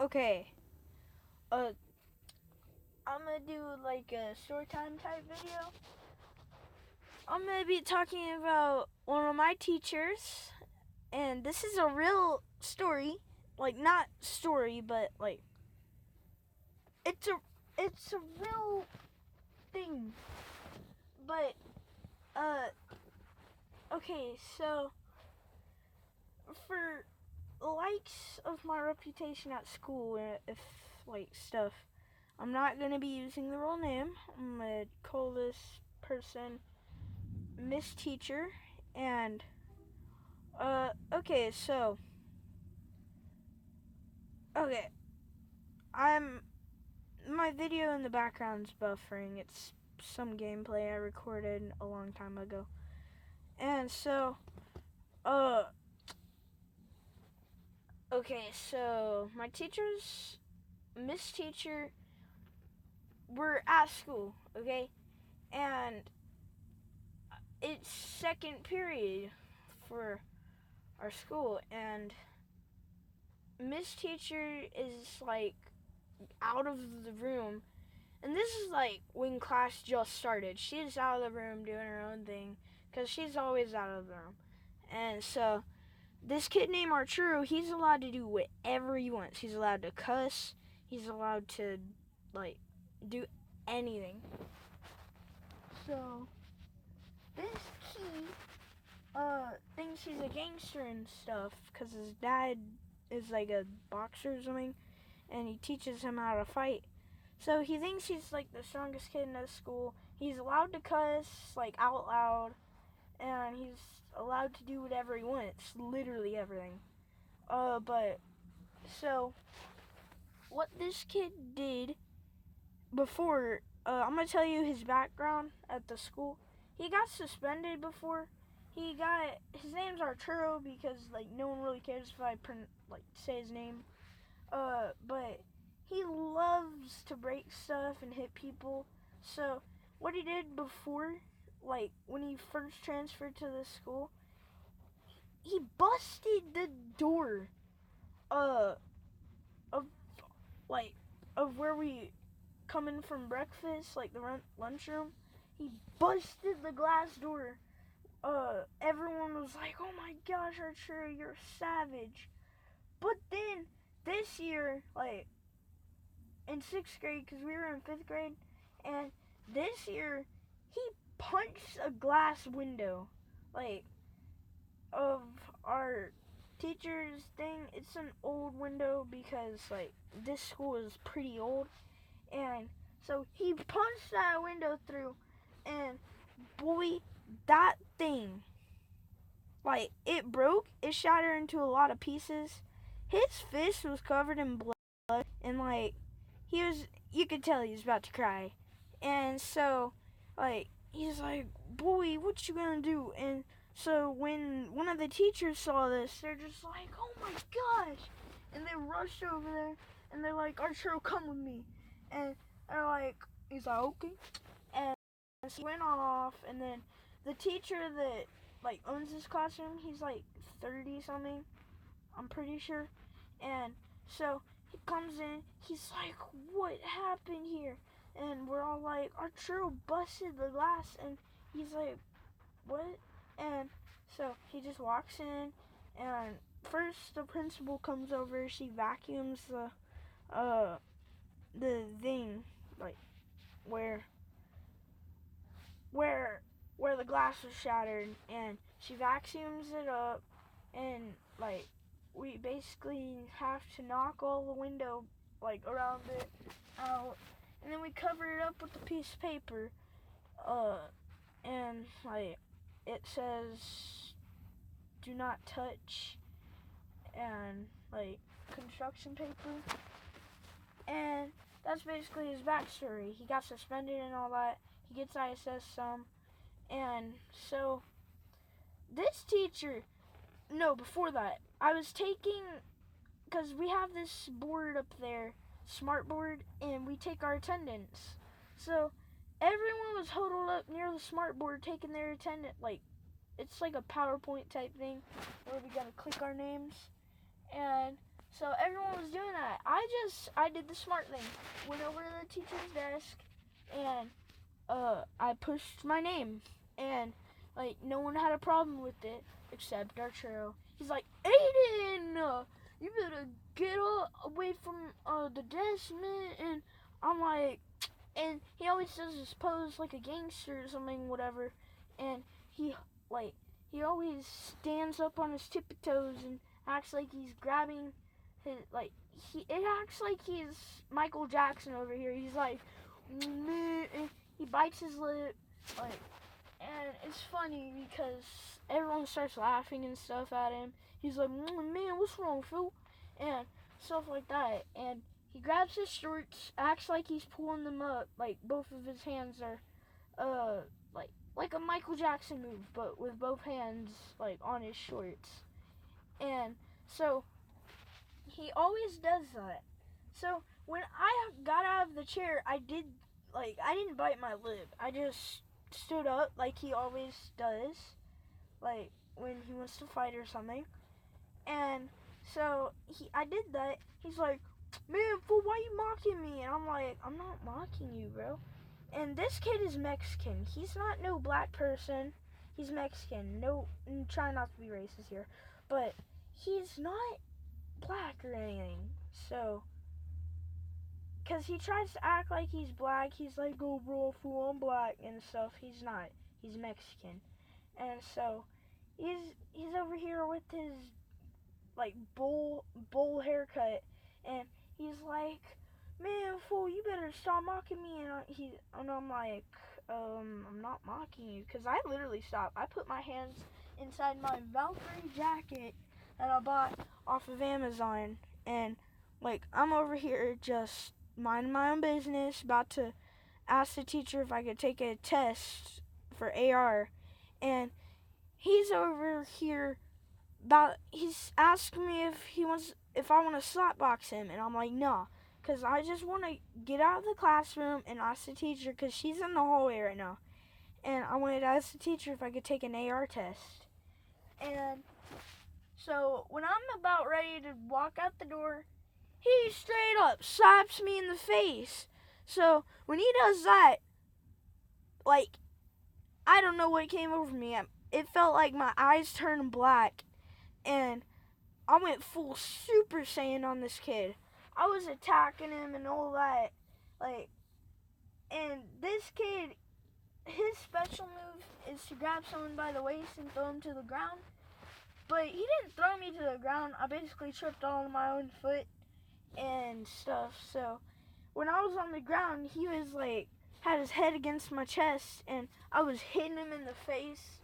Okay, uh, I'm gonna do like a story time type video. I'm gonna be talking about one of my teachers, and this is a real story. Like, not story, but like, it's a real thing. But, uh, okay, so, for likes of my reputation at school, if, like, stuff, I'm not gonna be using the real name. I'm gonna call this person Miss Teacher, and okay, so okay, I'm my video in the background's buffering. It's some gameplay I recorded a long time ago, and so uh okay, so my teachers, Miss Teacher, were at school, okay, and it's second period for our school, and Miss Teacher is like out of the room. And this is like when class just started. She's out of the room doing her own thing because she's always out of the room. And so this kid named Arturo, he's allowed to do whatever he wants. He's allowed to cuss. He's allowed to like do anything. So this kid thinks he's a gangster and stuff because his dad is like a boxer or something, and he teaches him how to fight. So he thinks he's like the strongest kid in the school. He's allowed to cuss like out loud, and he's allowed to do whatever he wants, literally everything. But so what this kid did before, I'm gonna tell you his background at the school. He got suspended before. His name's Arturo because like no one really cares if I say his name. But he loves to break stuff and hit people. So what he did before, like when he first transferred to the school, he busted the door uh of like of where we come in from breakfast, like the lunchroom. He busted the glass door. Everyone was like, "Oh my gosh, Archer, you're savage." But then this year, like in 6th grade, because we were in 5th grade, and this year he punched a glass window, like of our teacher's thing. It's an old window because like this school is pretty old, and so he punched that window through, and boy, that thing, like it broke. It shattered into a lot of pieces. His fist was covered in blood, and like you could tell he was about to cry. And so, like, he's like, "Boy, what you gonna do?" And so when one of the teachers saw this, they're just like, "Oh my gosh!" And they rushed over there, and they're like, "Arturo, come with me." And they're like, he's like, "Okay." And so he went off, and then the teacher that like owns this classroom, he's like 30 something, I'm pretty sure. And so he comes in, he's like, "What happened here?" And we're all like, "Arturo busted the glass." And he's like, "What?" And so he just walks in, and first the principal comes over, she vacuums the thing, like where where where the glass was shattered, and she vacuums it up, and like we basically have to knock all the window like around it out, and then we cover it up with a piece of paper, uh and like it says "do not touch" and like construction paper. And that's basically his backstory. He got suspended and all that. He gets ISS some. And so this teacher, no, before that, I was taking, because we have this board up there, smart board, and we take our attendance. So everyone was huddled up near the smart board taking their attendance. Like, it's like a PowerPoint type thing where we gotta click our names. And So everyone was doing that. I did the smart thing. Went over to the teacher's desk and I pushed my name, and like no one had a problem with it except Arturo. He's like, Aiden, you better get away from the desk, man. And I'm like, and he always does this pose like a gangster or something, whatever. And he like he always stands up on his tippy toes and acts like he's grabbing his like it acts like he's Michael Jackson over here. He's like, and he bites his lip, like, and it's funny because everyone starts laughing and stuff at him. He's like, man, what's wrong, Phil? And stuff like that. And he grabs his shorts, acts like he's pulling them up, like both of his hands are, like a Michael Jackson move, but with both hands like on his shorts. And so he always does that. So when I got out of the chair, I didn't bite my lip. I just stood up like he always does, like when he wants to fight or something. And so I did that. He's like, man, fool, why you mocking me? And I'm like, I'm not mocking you, bro. And this kid is Mexican. He's not no black person. He's Mexican. No, I'm trying not to be racist here, but he's not black or anything. So, because he tries to act like he's black. He's like, oh, bro, fool, I'm black and stuff. He's not. He's Mexican. And so, he's over here with his, like, bowl haircut. And he's like, man, fool, you better stop mocking me. And I'm like, I'm not mocking you. Because I literally stopped. I put my hands inside my Valkyrie jacket that I bought off of Amazon. And, like, I'm over here just minding my own business, about to ask the teacher if I could take a test for AR. And he's over here he's asking me if I want to slapbox him. And I'm like, nah. Because I just want to get out of the classroom and ask the teacher, because she's in the hallway right now. And I wanted to ask the teacher if I could take an AR test. And so when I'm about ready to walk out the door, he straight up slaps me in the face. So when he does that, like, I don't know what came over me. It felt like my eyes turned black. And I went full Super Saiyan on this kid. I was attacking him and all that. Like, and this kid, his special move is to grab someone by the waist and throw him to the ground. But he didn't throw me to the ground. I basically tripped on my own foot and stuff. So when I was on the ground, he was like, had his head against my chest, and I was hitting him in the face.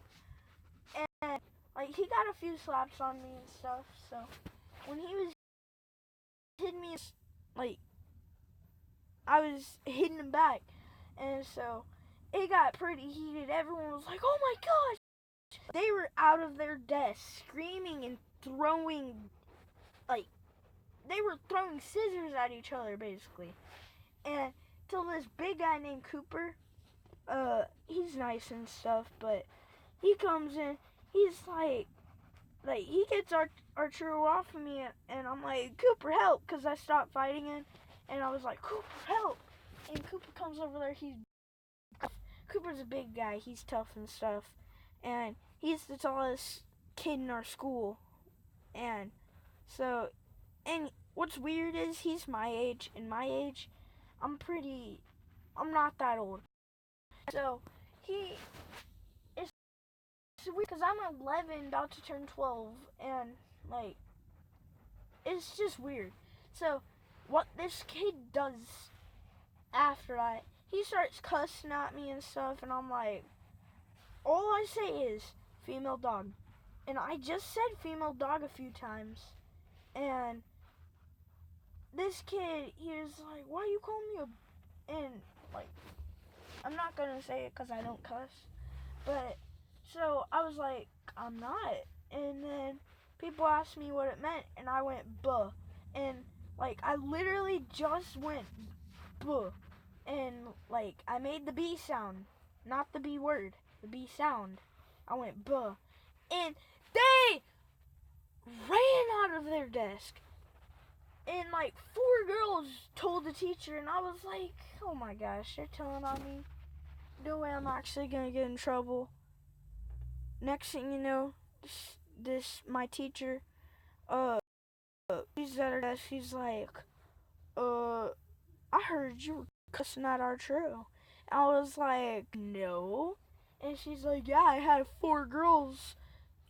And like, he got a few slaps on me and stuff. So when he was hitting me, like, I was hitting him back. And so it got pretty heated. Everyone was like, oh my gosh. They were out of their desks screaming and throwing, like, they were throwing scissors at each other, basically. And till this big guy named Cooper, he's nice and stuff, but he comes in, he's like he gets Arturo off of me, and I'm like, Cooper, help, because I stopped fighting him, and I was like, Cooper, help. And Cooper comes over there. Cooper's a big guy. He's tough and stuff, and he's the tallest kid in our school. And so, and what's weird is he's my age, and my age, I'm not that old. So he is weird because I'm 11, about to turn 12, and like, it's just weird. So what this kid does after that, he starts cussing at me and stuff, and I'm like, all I say is female dog. And I just said female dog a few times. And this kid, he was like, why you calling me a... And, like, I'm not going to say it because I don't cuss. But, so I was like, I'm not. And then people asked me what it meant, and I went, buh. And, like, I literally just went, buh. And, like, I made the B sound, not the B word, the B sound. I went, buh. And they ran out of their desk. And like 4 girls told the teacher, and I was like, oh my gosh, they're telling on me. No way I'm actually gonna get in trouble. Next thing you know, this my teacher, uh, she's at her desk. She's like, I heard you were cussing at Arturo. And I was like, no. And she's like, yeah, I had 4 girls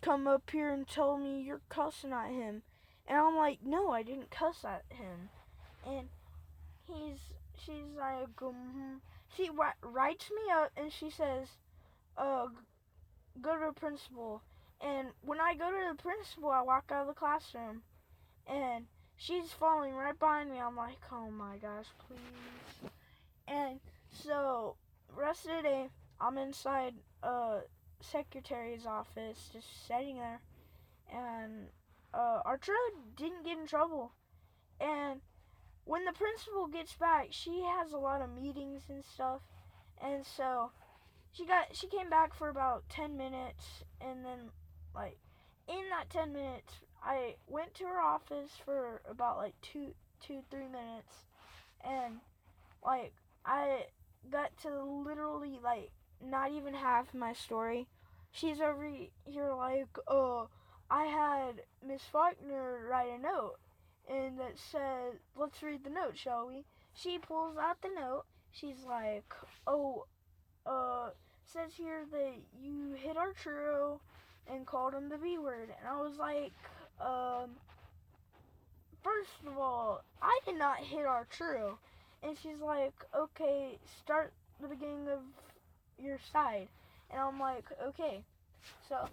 come up here and tell me you're cussing at him. And I'm like, no, I didn't cuss at him. And she's like, she writes me up and she says, uh, go to the principal. And when I go to the principal, I walk out of the classroom and she's following right behind me. I'm like, oh my gosh, please. And so, rest of the day, I'm inside secretary's office, just sitting there. And Arturo didn't get in trouble. And when the principal gets back, she has a lot of meetings and stuff. And so she came back for about 10 minutes, and then like in that 10 minutes I went to her office for about like 3 minutes, and like I got to literally like not even half my story. She's over here like, oh, I had Miss Faulkner write a note and that said, let's read the note, shall we? She pulls out the note. She's like, oh, says here that you hit Arturo and called him the B word. And I was like, first of all, I did not hit Arturo. And she's like, okay, start the beginning of your side. And I'm like, okay. So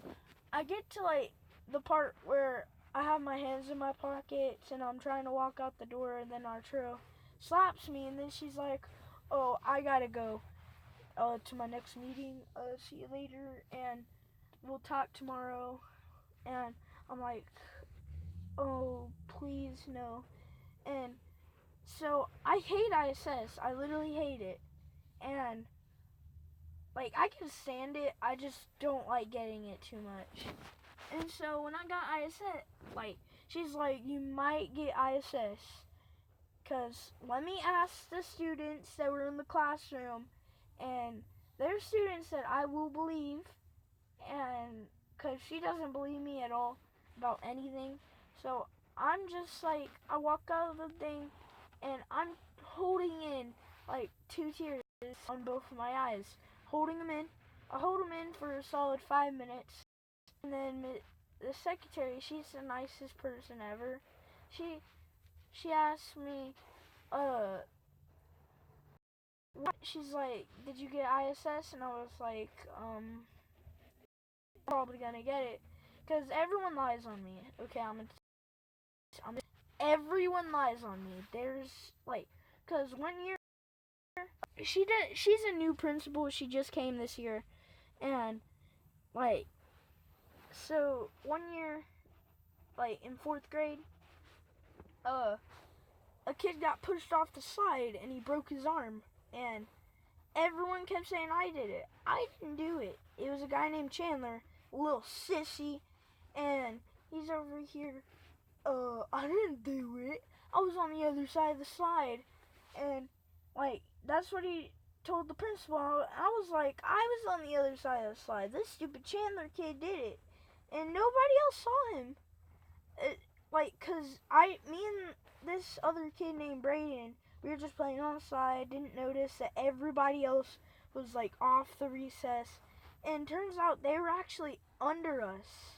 I get to like the part where I have my hands in my pockets and I'm trying to walk out the door, and then Arturo slaps me, and then she's like, oh, I gotta go to my next meeting. See you later, and we'll talk tomorrow. And I'm like, oh, please no. And so I hate ISS. I literally hate it. And like I can stand it, I just don't like getting it too much. And so when I got ISS, like she's like, you might get ISS. Cause let me ask the students that were in the classroom, and they're students that I will believe, and cause she doesn't believe me at all about anything. So I'm just like, I walk out of the thing, and I'm holding in like 2 tears on both of my eyes, holding them in. I hold them in for a solid 5 minutes, and then the secretary, she's the nicest person ever. She asked me, uh, what? She's like, did you get ISS? And I was like, probably gonna get it, cause everyone lies on me. Okay, everyone lies on me. There's like, cause 1 year she's a new principal. She just came this year, and like, so 1 year, like in 4th grade, a kid got pushed off the slide and he broke his arm, and everyone kept saying I did it. I didn't do it. It was a guy named Chandler, a little sissy, and he's over here. I didn't do it. I was on the other side of the slide, and like that's what he told the principal. I was like, I was on the other side of the slide. This stupid Chandler kid did it, and nobody else saw him. Cause me and this other kid named Brayden, we were just playing on the slide. Didn't notice that everybody else was like off the recess, and turns out they were actually under us.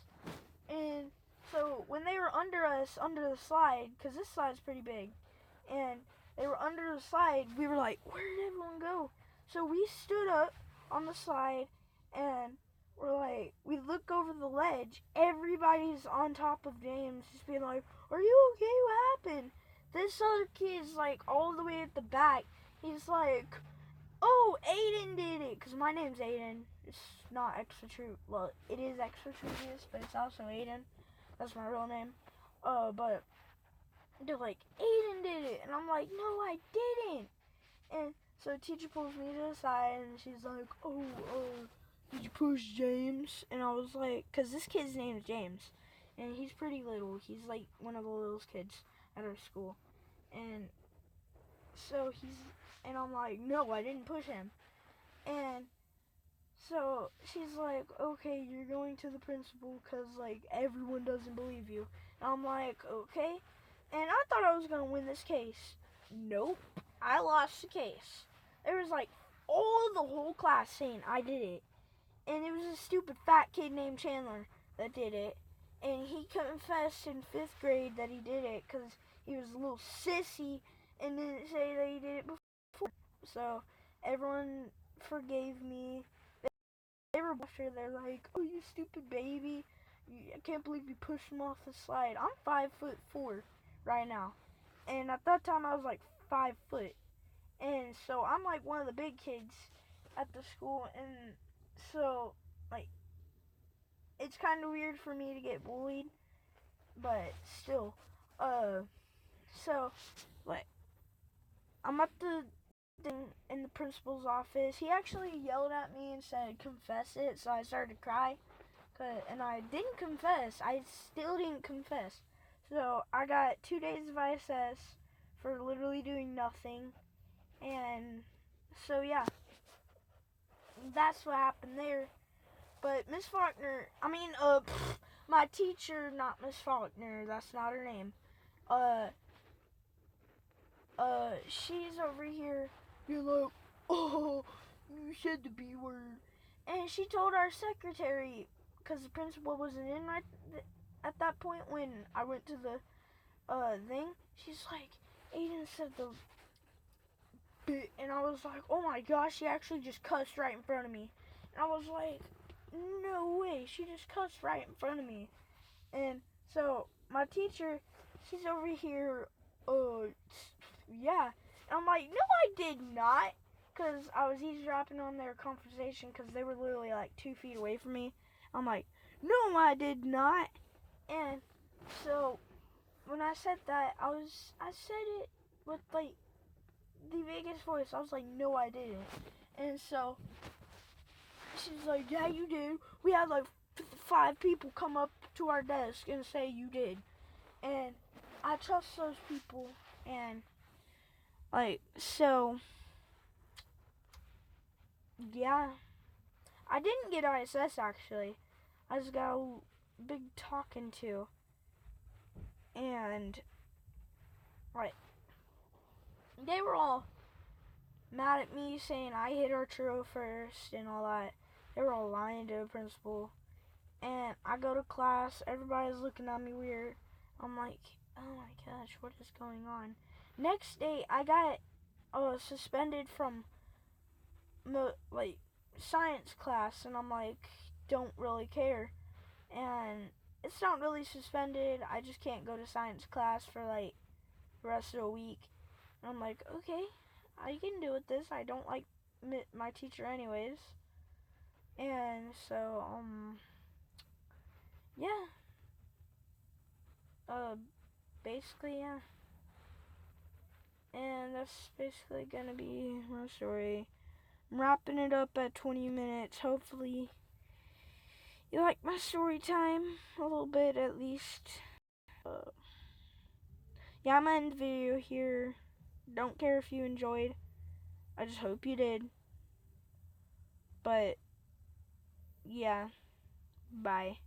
And so when they were under us, under the slide, cause this slide's pretty big, and they were under the slide, we were like, where did everyone go? So we stood up on the slide, and we're like, we look over the ledge. Everybody's on top of James, just being like, are you okay? What happened? This other kid's like all the way at the back. He's like, oh, Aiden did it. Because my name's Aiden. It's not extra true. Well, it is extra trivious, but it's also Aiden. That's my real name. But they're like, Aiden did it. And I'm like, no, I didn't. And so the teacher pulls me to the side, and she's like, oh, did you push James? And I was like, because this kid's name is James, and he's pretty little. He's like one of the littlest kids at our school. And so and I'm like, no, I didn't push him. And so she's like, okay, you're going to the principal because, like, everyone doesn't believe you. And I'm like, okay. And I thought I was going to win this case. Nope. I lost the case. There was, like, all the whole class saying I did it. And it was a stupid fat kid named Chandler that did it. And he confessed in 5th grade that he did it because he was a little sissy and didn't say that he did it before. So everyone forgave me. They were after, they're like, oh, you stupid baby. I can't believe you pushed him off the slide. I'm 5'4" right now. And at that time I was like 5 foot. And so I'm like one of the big kids at the school. And so, like, it's kind of weird for me to get bullied. But still, so, like, I'm at the thing in the principal's office. He actually yelled at me and said, confess it. So I started to cry. And I didn't confess. I still didn't confess. So I got 2 days of ISS for literally doing nothing. And so, yeah, that's what happened there. But Miss Faulkner, my teacher, not Miss Faulkner, that's not her name. She's over here, you're like, oh, you said the B word. And she told our secretary, because the principal wasn't in right at that point when I went to the thing. She's like, Aiden said the bit, and I was like, oh my gosh, she actually just cussed right in front of me. And I was like, no way, she just cussed right in front of me. And so my teacher, she's over here, yeah. And I'm like, no, I did not. Because I was eavesdropping on their conversation because they were literally like 2 feet away from me. I'm like, no, I did not. And so when I said that, I said it with like the biggest voice. I was like, no, I didn't. And so she's like, yeah, you did. We had like 5 people come up to our desk and say you did. And I trust those people. And like, so yeah, I didn't get ISS actually. I just got a big talking to. And like, they were all mad at me saying I hit Arturo first and all that. They were all lying to the principal. And I go to class, everybody's looking at me weird. I'm like, oh my gosh, what is going on? Next day, I got suspended from like science class, and I'm like, don't really care. And it's not really suspended. I just can't go to science class for like the rest of the week. And I'm like, okay, I can deal with this. I don't like my teacher anyways. And so, yeah. Basically, yeah. And that's basically gonna be my story. I'm wrapping it up at 20 minutes. Hopefully, you like my story time a little bit at least. Yeah, I'm gonna end the video here. Don't care if you enjoyed. I just hope you did. But, yeah. Bye.